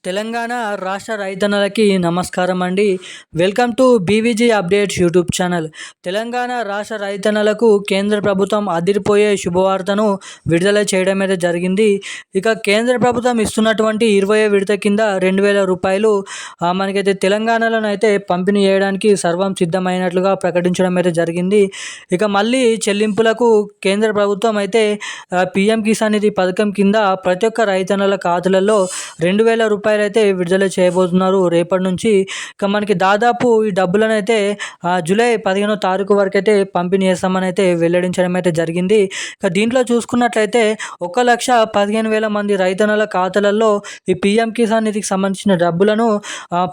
తెలంగాణ రాష్ట్ర రైతన్నలకి నమస్కారం అండి. Welcome to BVG updates YouTube channel. Telangana రాష్ట్ర రైతన్నలకు కేంద్ర ప్రభుత్వం అదిరిపోయే శుభవార్తను విడుదల చేయడం అయితే జరిగింది. ఇక కేంద్ర ప్రభుత్వం ఇస్తున్నటువంటి 20వ విడత కింద 2,000 రూపాయలు మనకైతే తెలంగాణలోనైతే పంపిణీ చేయడానికి సర్వం సిద్ధమైనట్లుగా ప్రకటించడం అయితే జరిగింది. ఇక మళ్ళీ చెల్లింపులకు కేంద్ర ప్రభుత్వం అయితే పీఎం కిసాన్ నిధి పథకం కింద ప్రతి ఒక్క రైతన్నల ఖాతాలలో 2,000 రూపాయలు అయితే విడుదల చేయబోతున్నారు రేపటి నుంచి. ఇక మనకి దాదాపు ఈ డబ్బులను అయితే జూలై 15వ తారీఖు వరకు అయితే పంపిణీ చేస్తామని అయితే వెల్లడించడం అయితే జరిగింది. ఇక దీంట్లో చూసుకున్నట్లయితే 1,15,000 మంది రైతన్నల ఖాతాలలో ఈ పీఎం కిసాన్ నిధికి సంబంధించిన డబ్బులను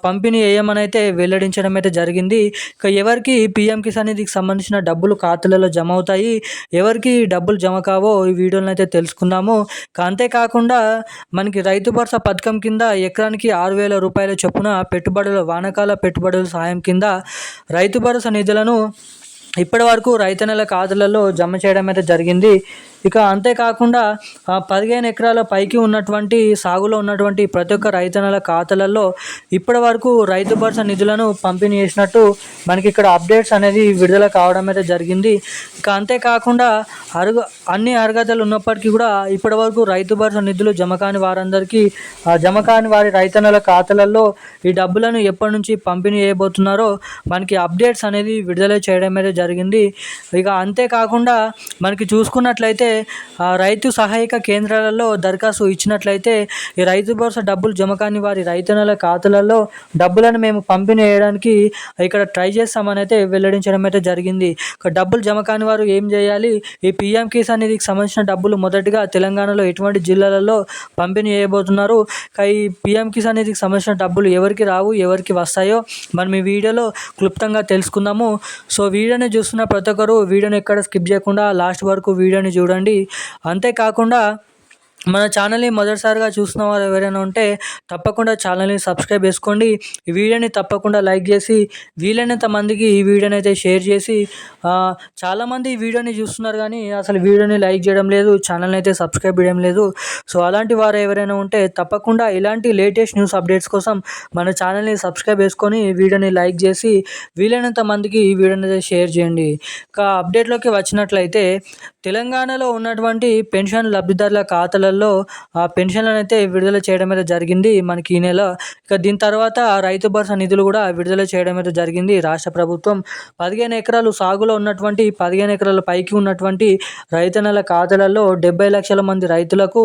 పంపిణీ చేయమని అయితే వెల్లడించడం అయితే జరిగింది. ఇక ఎవరికి పీఎం కిసాన్ నిధికి సంబంధించిన డబ్బులు ఖాతాలలో జమ అవుతాయి, ఎవరికి డబ్బులు జమ కావో ఈ వీడియోలో అయితే తెలుసుకుందాము. అంతేకాకుండా మనకి రైతు భరోసా పథకం కింద ఎకరానికి 6,000 రూపాయల చొప్పున వానాకాల పెట్టుబడుల సాయం కింద రైతు భరోసా నిధులను ఇప్పటి వరకు రైతన్నల ఖాతాలలో జమ చేయడం అయితే జరిగింది. ఇక అంతేకాకుండా 15 ఎకరాల పైకి ఉన్నటువంటి సాగులో ఉన్నటువంటి ప్రతి ఒక్క రైతన్నల ఖాతాలలో ఇప్పటి వరకు రైతు భరోసా నిధులను పంపిణీ చేసినట్టు మనకి ఇక్కడ అప్డేట్స్ అనేది విడుదల కావడం అయితే జరిగింది. ఇక అంతేకాకుండా అన్ని అర్హతలు ఉన్నప్పటికీ కూడా ఇప్పటి వరకు రైతు భరోసా నిధులు జమ కాని వారి రైతన్నల ఖాతాలలో ఈ డబ్బులను ఎప్పటి నుంచి పంపిణీ చేయబోతున్నారో మనకి అప్డేట్స్ అనేది విడుదల చేయడం అయితే జరిగింది. ఇక అంతేకాకుండా మనకి చూసుకున్నట్లయితే రైతు సహాయక కేంద్రాలలో దరఖాస్తు ఇచ్చినట్లయితే ఈ రైతు భరోసా డబ్బులు జమ కాని వారి రైతన్నల ఖాతాలలో డబ్బులను మేము పంపిణీ చేయడానికి ఇక్కడ ట్రై చేస్తామని అయితే వెల్లడించడం అయితే జరిగింది. డబ్బులు జమ కాని వారు ఏం చేయాలి, ఈ పీఎం కిసాన్ నిధికి సంబంధించిన డబ్బులు మొదటిగా తెలంగాణలో ఎటువంటి జిల్లాలలో పంపిణీ చేయబోతున్నారు, ఈ పీఎం కిసాన్ నిధికి సంబంధించిన డబ్బులు ఎవరికి రావు, ఎవరికి వస్తాయో మనం ఈ వీడియోలో క్లుప్తంగా తెలుసుకుందాము. సో వీడియోని చూస్తున్న ప్రతి ఒక్కరు వీడియోని ఎక్కడ స్కిప్ చేయకుండా లాస్ట్ వరకు వీడియోని చూడండి. అంతేకాకుండా మన ఛానల్ని మొదటిసారిగా చూసిన వారు ఎవరైనా ఉంటే తప్పకుండా ఛానల్ని సబ్స్క్రైబ్ చేసుకోండి. ఈ వీడియోని తప్పకుండా లైక్ చేసి వీలైనంత మందికి ఈ వీడియోని అయితే షేర్ చేసి, చాలామంది ఈ వీడియోని చూస్తున్నారు కానీ అసలు వీడియోని లైక్ చేయడం లేదు, ఛానల్ని అయితే సబ్స్క్రైబ్ చేయడం లేదు. సో అలాంటి వారు ఎవరైనా ఉంటే తప్పకుండా ఇలాంటి లేటెస్ట్ న్యూస్ అప్డేట్స్ కోసం మన ఛానల్ని సబ్స్క్రైబ్ చేసుకొని వీడియోని లైక్ చేసి వీలైనంత మందికి ఈ వీడియోని అయితే షేర్ చేయండి. ఇక అప్డేట్లోకి వచ్చినట్లయితే తెలంగాణలో ఉన్నటువంటి పెన్షన్ లబ్ధిదారుల ఖాతాలలో పెన్షన్లను అయితే విడుదల చేయడం అయితే జరిగింది మనకి ఈ నెల. ఇక దీని తర్వాత రైతు భరోసా నిధులు కూడా విడుదల చేయడం అయితే జరిగింది రాష్ట్ర ప్రభుత్వం. 15 ఎకరాలు సాగులో ఉన్నటువంటి 15 ఎకరాల పైకి ఉన్నటువంటి రైతన్నల ఖాతాలలో 70 లక్షల మంది రైతులకు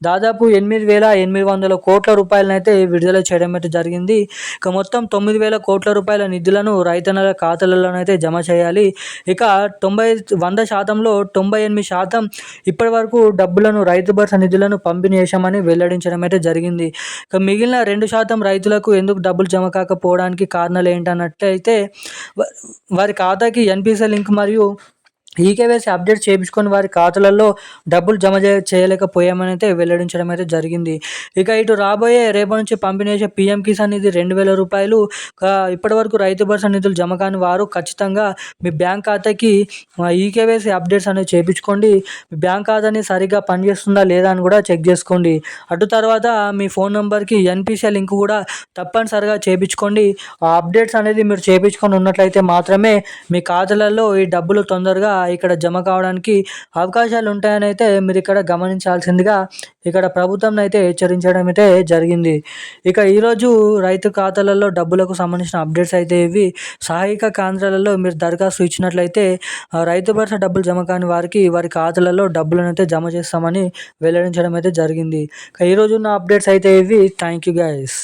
దాదాపు 8,800 కోట్ల రూపాయలను అయితే విడుదల చేయడం అయితే జరిగింది. ఇక మొత్తం 9,000 కోట్ల రూపాయల నిధులను రైతన్నల ఖాతాలలోనైతే జమ చేయాలి. ఇక 100%లో 98% ఇప్పటి వరకు డబ్బులను రైతు భరోసా నిధులను పంపిణీ చేశామని వెల్లడించడం అయితే జరిగింది. ఇక మిగిలిన 2% రైతులకు ఎందుకు డబ్బులు జమ కాకపోవడానికి కారణాలు ఏంటన్నట్లయితే వారి ఖాతాకి ఎన్పిసిఐ లింక్ మరియు ఈకేవైసీ అప్డేట్ చేయించుకొని వారి ఖాతాలలో డబ్బులు జమ చేయలేకపోయామని అయితే వెల్లడించడం అయితే జరిగింది. ఇక ఇటు రేపటి నుంచి పంపిణీ చేసే పీఎం కిసాన్ నిధి 2,000 రూపాయలు ఇప్పటి వరకు రైతు భరోసా నిధులు జమ కాని వారు ఖచ్చితంగా మీ బ్యాంక్ ఖాతాకి ఈకేవైసీ అప్డేట్స్ అనేవి చేయించుకోండి. మీ బ్యాంక్ ఖాతాని సరిగ్గా పనిచేస్తుందా లేదా అని కూడా చెక్ చేసుకోండి. అటు తర్వాత మీ ఫోన్ నెంబర్కి ఎన్పిసిఐ లింక్ కూడా తప్పనిసరిగా చేయించుకోండి. ఆ అప్డేట్స్ అనేది మీరు చేయించుకొని ఉన్నట్లయితే మాత్రమే మీ ఖాతాలలో ఈ డబ్బులు తొందరగా ఇక్కడ జమ కావడానికి అవకాశాలు ఉంటాయని అయితే మీరు ఇక్కడ గమనించాల్సిందిగా ఇక్కడ ప్రభుత్వం అయితే హెచ్చరించడం అయితే జరిగింది. ఇక ఈరోజు రైతు ఖాతాలలో డబ్బులకు సంబంధించిన అప్డేట్స్ అయితే ఇవి. సహాయక కేంద్రాలలో మీరు దరఖాస్తు ఇచ్చినట్లయితే రైతు భరోసా డబ్బులు జమ కాని వారి ఖాతాలలో డబ్బులను అయితే జమ చేస్తామని వెల్లడించడం అయితే జరిగింది. ఇక ఈరోజు ఉన్న అప్డేట్స్ అయితే ఇవి. Thank you guys.